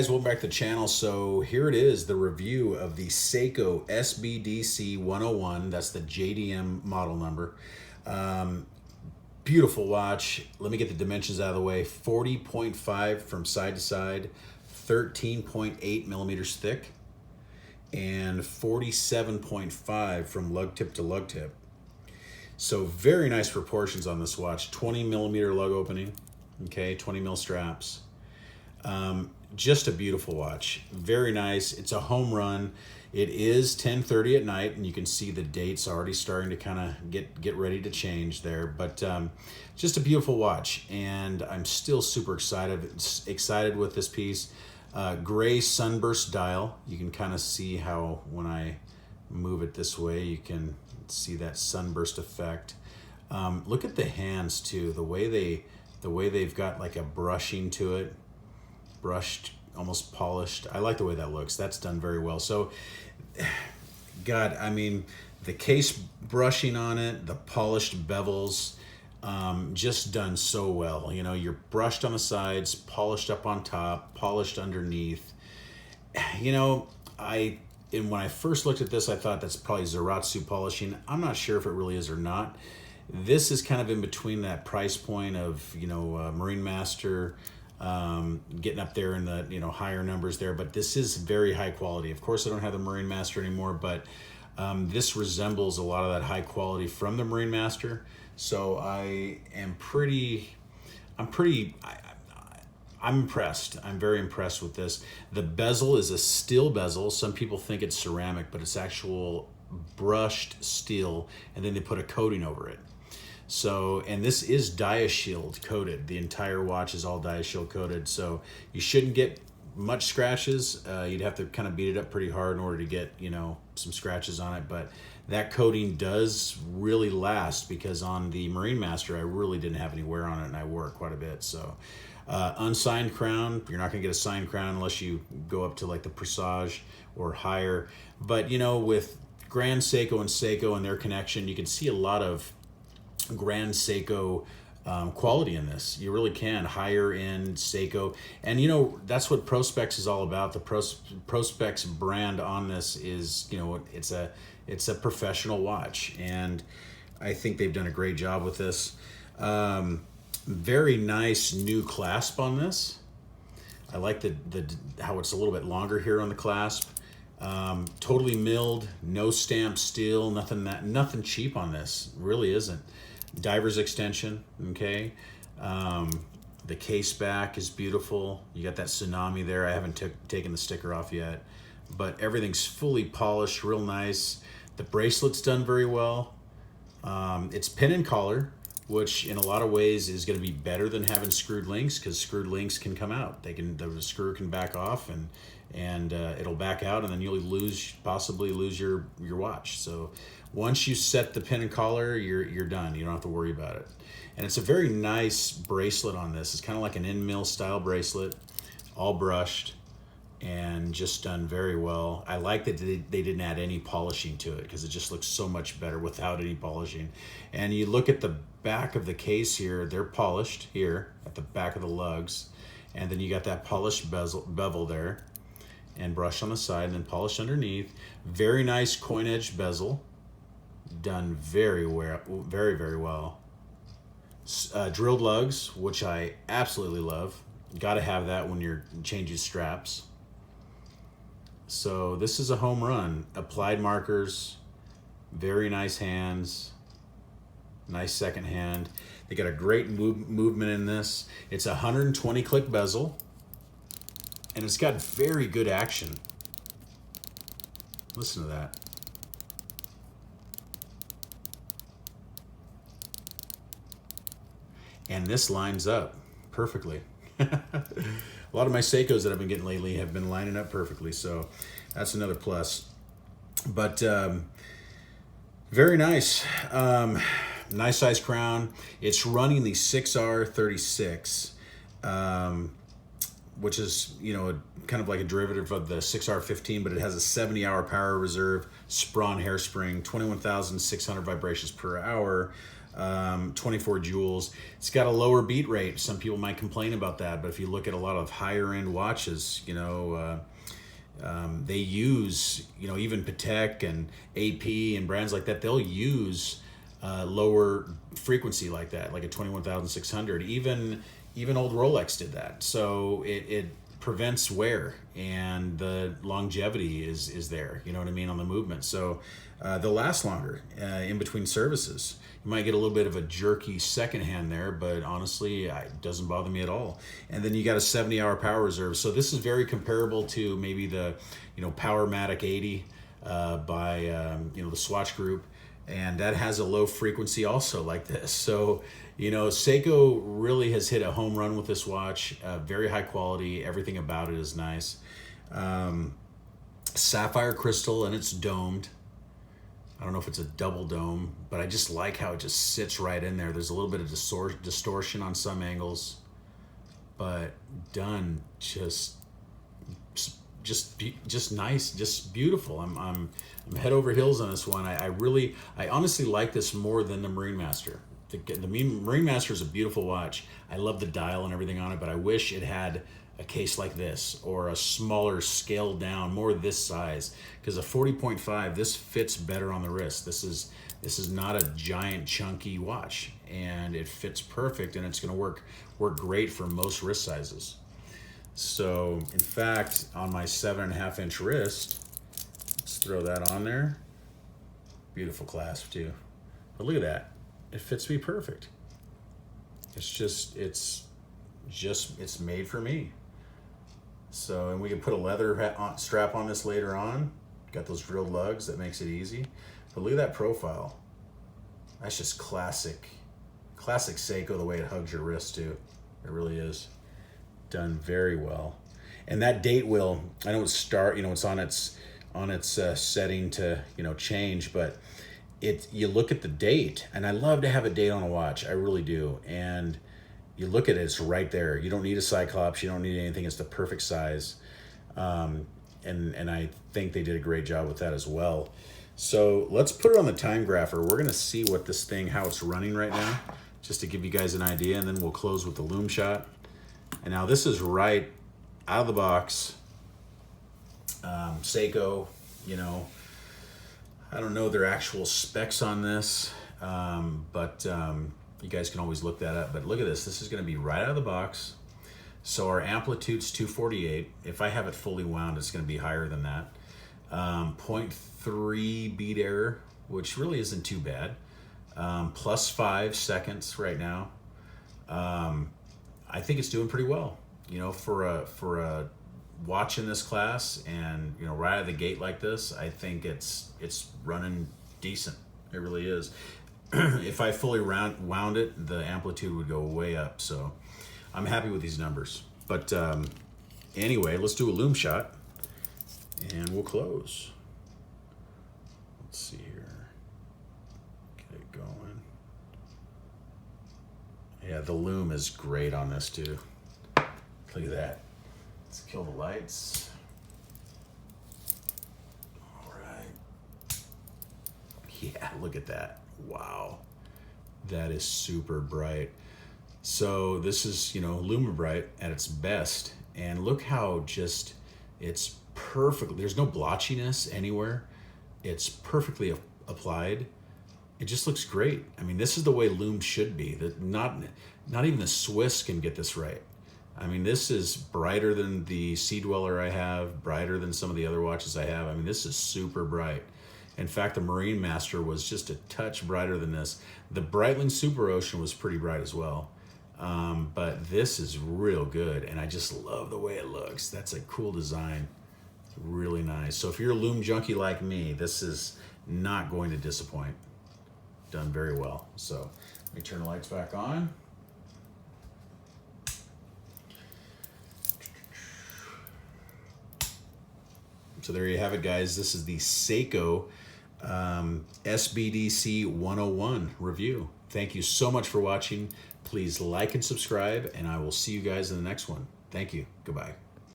Guys, welcome back to the channel. So here it is, the review of the Seiko Sbdc101. That's the JDM model number. Beautiful watch. Let me get the dimensions out of the way. 40.5 from side to side, 13.8 millimeters thick, and 47.5 from lug tip to lug tip. So very nice proportions on this watch. 20 millimeter lug opening, okay, 20 mil straps. Just a beautiful watch. Very nice. It's a home run. It is 10:30 at night, and you can see the dates already starting to kind of get ready to change there. But just a beautiful watch, and I'm still super excited with this piece. Gray sunburst dial. You can kind of see how when I move it this way, you can see that sunburst effect. Look at the hands too. The way they've got like a brushing to it. Brushed, almost polished. I like the way that looks. That's done very well. So, God, I mean, the case brushing on it, the polished bevels, just done so well. You know, you're brushed on the sides, polished up on top, polished underneath. You know, when I first looked at this, I thought that's probably Zaratsu polishing. I'm not sure if it really is or not. This is kind of in between that price point of, you know, Marine Master, getting up there in the, you know, higher numbers there, but this is very high quality. Of course, I don't have the Marine Master anymore, but this resembles a lot of that high quality from the Marine Master. So I'm impressed. I'm very impressed with this. The bezel is a steel bezel. Some people think it's ceramic, but it's actual brushed steel, and then they put a coating over it. So, and this is Dia-Shield coated. The entire watch is all Dia-Shield coated. So you shouldn't get much scratches. You'd have to kind of beat it up pretty hard in order to get, you know, some scratches on it. But that coating does really last, because on the Marine Master, I really didn't have any wear on it, and I wore it quite a bit. So Unsigned Crown, you're not gonna get a signed crown unless you go up to like the Presage or higher. But, you know, with Grand Seiko and Seiko and their connection, you can see a lot of Grand Seiko quality in this. You really can. Higher end Seiko, and you know, that's what Prospex is all about. The Prospex brand on this is, you know, it's a professional watch, and I think they've done a great job with this. Very nice new clasp on this. I like how it's a little bit longer here on the clasp. Totally milled, no stamped steel, nothing cheap on this. Really isn't. Diver's extension, okay. The case back is beautiful. You got that tsunami there. I haven't taken the sticker off yet, but everything's fully polished, real nice. The bracelet's done very well. It's pin and collar, which in a lot of ways is going to be better than having screwed links, because screwed links can come out. The screw can back off, and it'll back out, and then you'll possibly lose your watch. So once you set the pin and collar, you're done. You don't have to worry about it. And it's a very nice bracelet on this. It's kind of like an in-mill style bracelet, all brushed and just done very well. I like that they didn't add any polishing to it, because it just looks so much better without any polishing. And you look at the back of the case here, they're polished here at the back of the lugs, and then you got that polished bevel there, and brush on the side, and then polished underneath. Very nice coin edge bezel, done very well, very well. Drilled lugs, which I absolutely love. Got to have that when you're changing straps. So this is a home run. Applied markers, very nice hands, nice second hand. They got a great movement in this. It's a 120 click bezel, and it's got very good action. Listen to that. And this lines up perfectly. A lot of my Seikos that I've been getting lately have been lining up perfectly, so that's another plus. But very nice. Nice size crown. It's running the 6R36, which is, you know, kind of like a derivative of the 6R15, but it has a 70-hour power reserve, Sprawn hairspring, 21,600 vibrations per hour. 24 jewels. It's got a lower beat rate. Some people might complain about that, but if you look at a lot of higher end watches, you know, they use, you know, even Patek and AP and brands like that, they'll use lower frequency like that, like a 21,600. Even old Rolex did that. So it prevents wear, and the longevity is there, you know what I mean, on the movement. So they'll last longer in between services. You might get a little bit of a jerky second hand there, but honestly, it doesn't bother me at all. And then you got a 70-hour power reserve. So this is very comparable to maybe the, you know, Powermatic 80 by, you know, the Swatch Group. And that has a low frequency also like this. So, you know, Seiko really has hit a home run with this watch. Very high quality. Everything about it is nice. Sapphire crystal, and it's domed. I don't know if it's a double dome, but I just like how it just sits right in there. There's a little bit of distortion on some angles, but done just nice, just beautiful. I'm head over heels on this one. I honestly like this more than the Marine Master. The Marine Master is a beautiful watch. I love the dial and everything on it, but I wish it had a case like this, or a smaller, scaled down, more this size. Because a 40.5, this fits better on the wrist. This is not a giant chunky watch, and it fits perfect, and it's going to work great for most wrist sizes. So in fact, on my 7.5-inch wrist, let's throw that on there. Beautiful clasp too. But look at that, it fits me perfect. It's made for me. So, and we can put a leather strap on this later on. Got those drilled lugs, that makes it easy. But look at that profile. That's just classic Seiko, the way it hugs your wrist too. It really is. Done very well. And that date wheel, I know it's it's on its setting to, you know, change, but you look at the date, and I love to have a date on a watch. I really do. And you look at it, it's right there. You don't need a Cyclops. You don't need anything. It's the perfect size. And I think they did a great job with that as well. So let's put it on the time grapher. We're going to see what this thing, how it's running right now, just to give you guys an idea. And then we'll close with the Loom Shot. And now this is right out of the box. Seiko, you know, I don't know their actual specs on this, but you guys can always look that up. But look at this. This is going to be right out of the box. So our amplitude's 248. If I have it fully wound, it's going to be higher than that. 0.3 beat error, which really isn't too bad. Plus 5 seconds right now. I think it's doing pretty well. You know, for a watch in this class, and you know, right out of the gate like this, I think it's running decent. It really is. If I fully wound it, the amplitude would go way up. So I'm happy with these numbers. But anyway, let's do a Loom Shot, and we'll close. Let's see here. Get it going. Yeah, the loom is great on this too. Look at that. Let's kill the lights. All right. Yeah, look at that. Wow. That is super bright. So this is, you know, Lumi Bright at its best. And look how just, it's perfect. There's no blotchiness anywhere. It's perfectly applied. It just looks great. I mean, this is the way Loom should be. That not even the Swiss can get this right. I mean, this is brighter than the Sea Dweller I have, brighter than some of the other watches I have. I mean, this is super bright. In fact, the Marine Master was just a touch brighter than this. The Breitling Super Ocean was pretty bright as well. But this is real good, and I just love the way it looks. That's a cool design. It's really nice. So if you're a Loom junkie like me, this is not going to disappoint. Done very well. So let me turn the lights back on. So there you have it, guys. This is the Seiko Sbdc101 review. Thank you so much for watching. Please like and subscribe, and I will see you guys in the next one. Thank you. Goodbye.